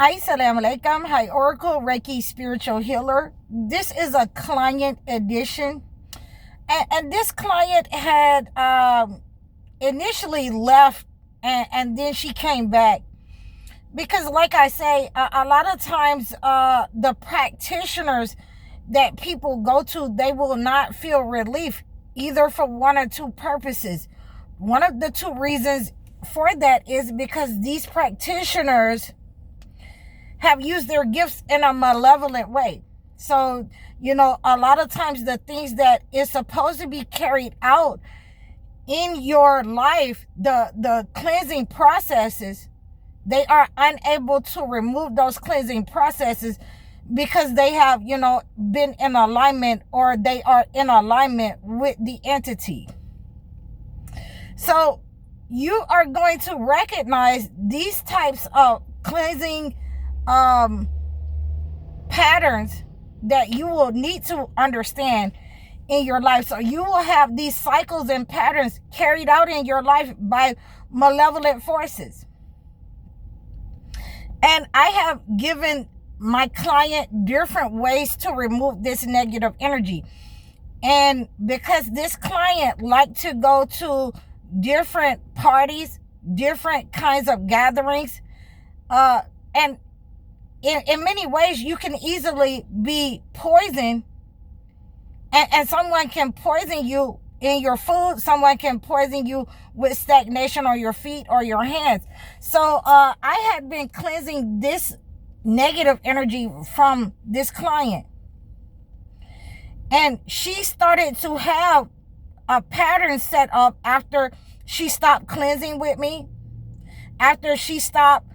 Assalamu alaikum. Hi, Oracle Reiki Spiritual Healer. This is a client edition. And this client had initially left and then she came back. Because like I say, a lot of times the practitioners that people go to, they will not feel relief either for one or two purposes. One of the two reasons for that is because these practitioners have used their gifts in a malevolent way. So, a lot of times the things that is supposed to be carried out in your life, the cleansing processes, they are unable to remove those cleansing processes because they have, been in alignment, or they are in alignment with the entity. So you are going to recognize these types of cleansing patterns that you will need to understand in your life. So you will have these cycles and patterns carried out in your life by malevolent forces. And I have given my client different ways to remove this negative energy. And because this client liked to go to different parties, different kinds of gatherings, and in many ways you can easily be poisoned, and someone can poison you in your food. Someone can poison you with stagnation on your feet or your hands. So I had been cleansing this negative energy from this client, and she started to have a pattern set up after she stopped cleansing with me, after she stopped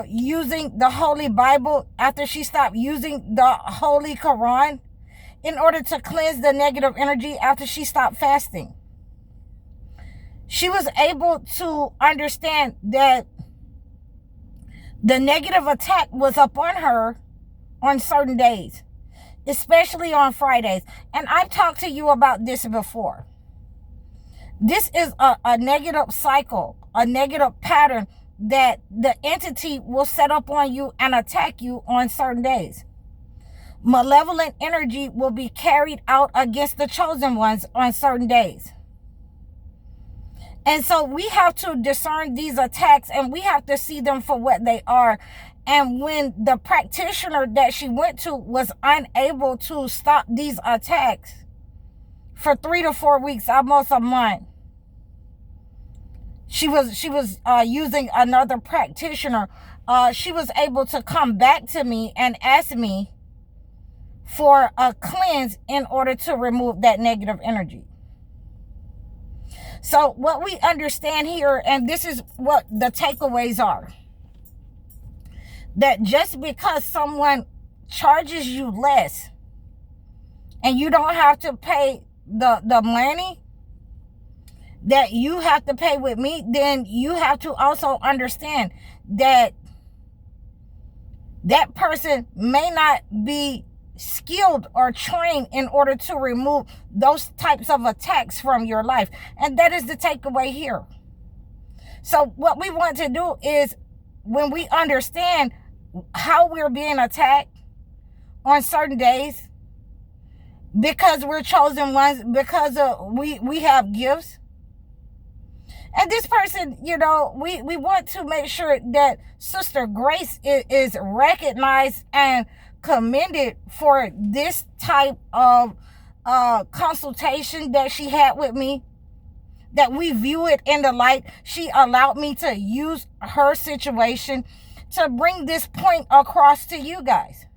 using the Holy Bible, after she stopped using the Holy Quran in order to cleanse the negative energy, after she stopped fasting. She was able to understand that the negative attack was upon her on certain days, especially on Fridays. And I've talked to you about this before. This is a negative cycle, a negative pattern that the entity will set up on you and attack you on certain days. Malevolent energy will be carried out against the chosen ones on certain days. And so we have to discern these attacks, and we have to see them for what they are. And when the practitioner that she went to was unable to stop these attacks for 3 to 4 weeks, almost a month, she was using another practitioner. She was able to come back to me and ask me for a cleanse in order to remove that negative energy. So what we understand here, and this is what the takeaways are, that just because someone charges you less and you don't have to pay the money that you have to pay with me, then you have to also understand that that person may not be skilled or trained in order to remove those types of attacks from your life. And that is the takeaway here. So what we want to do is, when we understand how we're being attacked on certain days, because we're chosen ones, because we have gifts, and this person, we want to make sure that Sister Grace is recognized and commended for this type of consultation that she had with me, that we view it in the light. She allowed me to use her situation to bring this point across to you guys.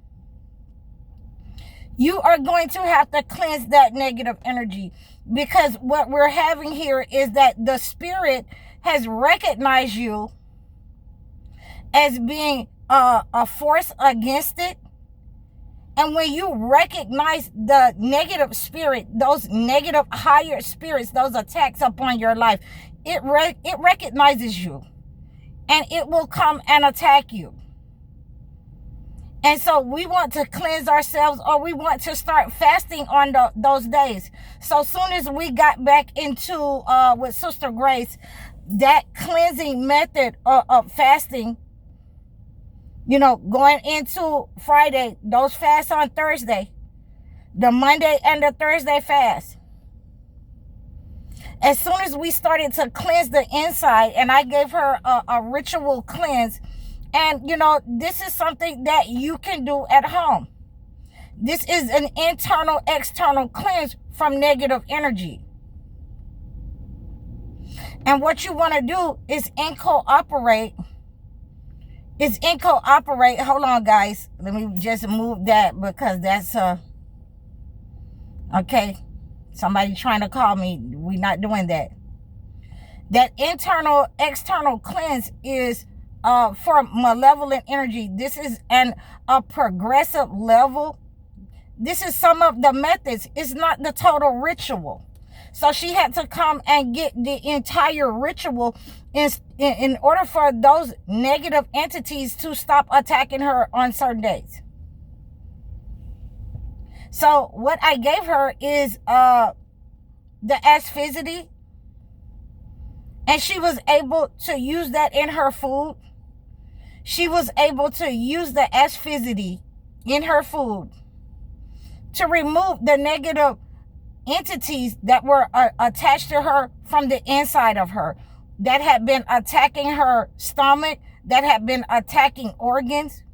You are going to have to cleanse that negative energy, because what we're having here is that the spirit has recognized you as being a force against it. And when you recognize the negative spirit, those negative higher spirits, those attacks upon your life, it recognizes you, and it will come and attack you. And so we want to cleanse ourselves, or we want to start fasting on those days. So soon as we got back into with Sister Grace, that cleansing method of fasting Going into Friday, those fasts on Thursday, the Monday and the Thursday fast. As soon as we started to cleanse the inside, and I gave her a ritual cleanse, and this is something that you can do at home. This is an internal, external cleanse from negative energy. And what you want to do is incorporate. Hold on, guys. Let me just move that, because that's okay. Somebody trying to call me. We're not doing that. That internal, external cleanse is for malevolent energy. This is a progressive level. This is some of the methods. It's not the total ritual. So she had to come and get the entire ritual in order for those negative entities to stop attacking her on certain days. So what I gave her is the asphyxity, and she was able to use that in her food. She was able to use the asphyxity in her food to remove the negative entities that were attached to her from the inside of her, that had been attacking her stomach, that had been attacking organs.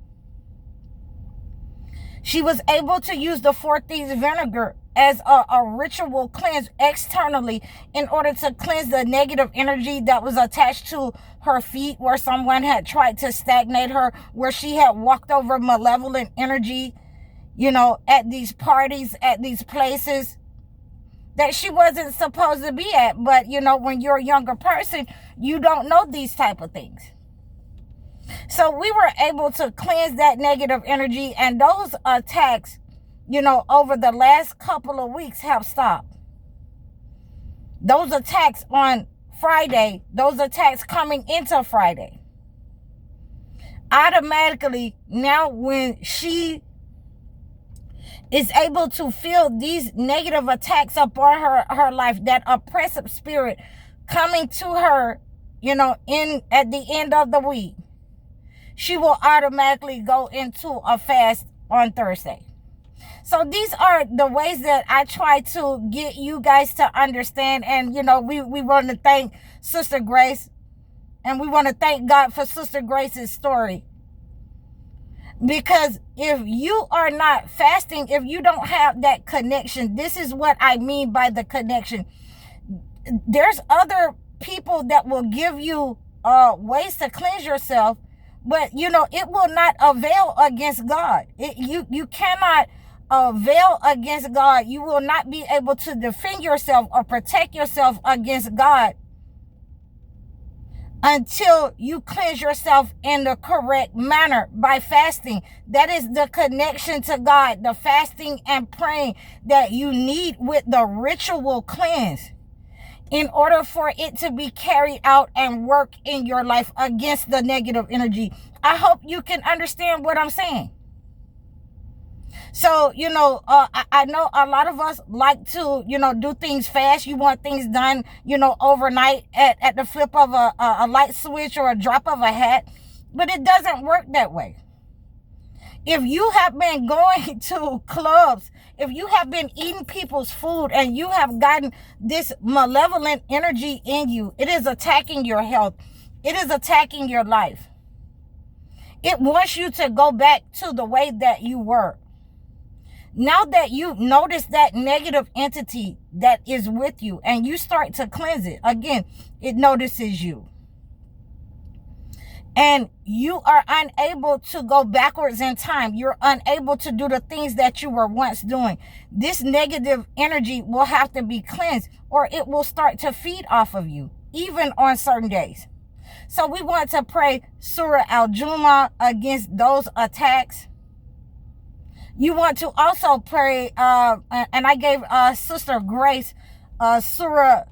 She was able to use the 4 Thieves vinegar as a ritual cleanse externally in order to cleanse the negative energy that was attached to her feet, where someone had tried to stagnate her, where she had walked over malevolent energy, at these parties, at these places that she wasn't supposed to be at. But, when you're a younger person, you don't know these type of things. So we were able to cleanse that negative energy, and those attacks, over the last couple of weeks have stopped. Those attacks on Friday, those attacks coming into Friday, automatically now when she is able to feel these negative attacks upon her life, that oppressive spirit coming to her, at the end of the week, she will automatically go into a fast on Thursday. So these are the ways that I try to get you guys to understand. And, we want to thank Sister Grace, and we want to thank God for Sister Grace's story. Because if you are not fasting, if you don't have that connection, this is what I mean by the connection. There's other people that will give you ways to cleanse yourself, but it will not avail against God. You cannot avail against God. You will not be able to defend yourself or protect yourself against God until you cleanse yourself in the correct manner by fasting. That is the connection to God, the fasting and praying that you need with the ritual cleanse in order for it to be carried out and work in your life against the negative energy. I hope you can understand what I'm saying. So, I know a lot of us like to, do things fast. You want things done, overnight at the flip of a light switch or a drop of a hat. But it doesn't work that way. If you have been going to clubs, if you have been eating people's food and you have gotten this malevolent energy in you, it is attacking your health. It is attacking your life. It wants you to go back to the way that you were. Now that you notice that negative entity that is with you and you start to cleanse it, again, it notices you. And you are unable to go backwards in time. You're unable to do the things that you were once doing. This negative energy will have to be cleansed, or it will start to feed off of you, even on certain days. So we want to pray Surah Al-Jumu'ah against those attacks. You want to also pray, and I gave Sister Grace Surah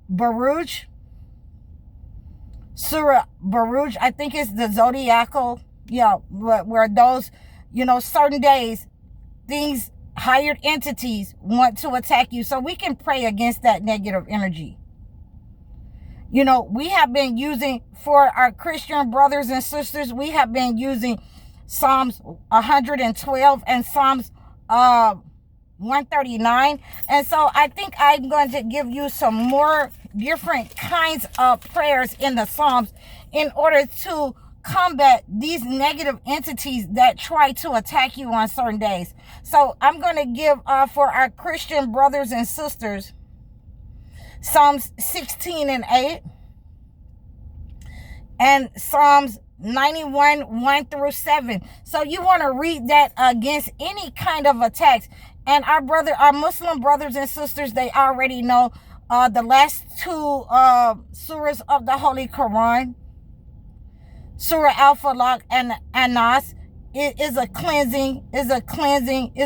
Baruch. Surah Baruch, I think it's the zodiacal, where those, certain days, these hired entities want to attack you. So we can pray against that negative energy. You know, we have been using, for our Christian brothers and sisters, we have been using Psalms 112 and Psalms 139. And so I think I'm going to give you some more different kinds of prayers in the Psalms in order to combat these negative entities that try to attack you on certain days. So I'm going to give for our Christian brothers and sisters Psalms 16 and 8 and Psalms 91 1 through 7. So you want to read that against any kind of attacks. And our Muslim brothers and sisters, they already know the last two surahs of the Holy Quran, Surah Al-Falaq and Nas, is a cleansing, is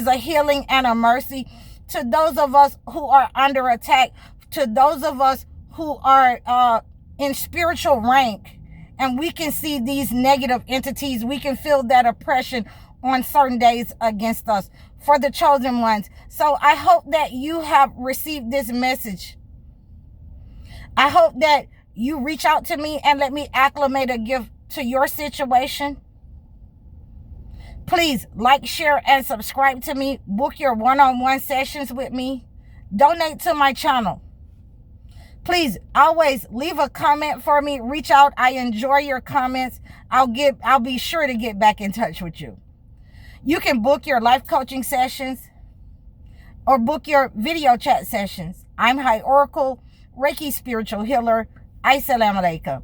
a healing and a mercy to those of us who are under attack, to those of us who are in spiritual rank, and we can see these negative entities. We can feel that oppression on certain days against us, for the chosen ones. So I hope that you have received this message. I hope that you reach out to me and let me acclimate a gift to your situation. Please like, share, and subscribe to me. Book your one-on-one sessions with me. Donate to my channel. Please always leave a comment for me. Reach out. I enjoy your comments. I'll be sure to get back in touch with you. You can book your life coaching sessions or book your video chat sessions. I'm High Oracle, Reiki spiritual healer. Assalamu alaikum.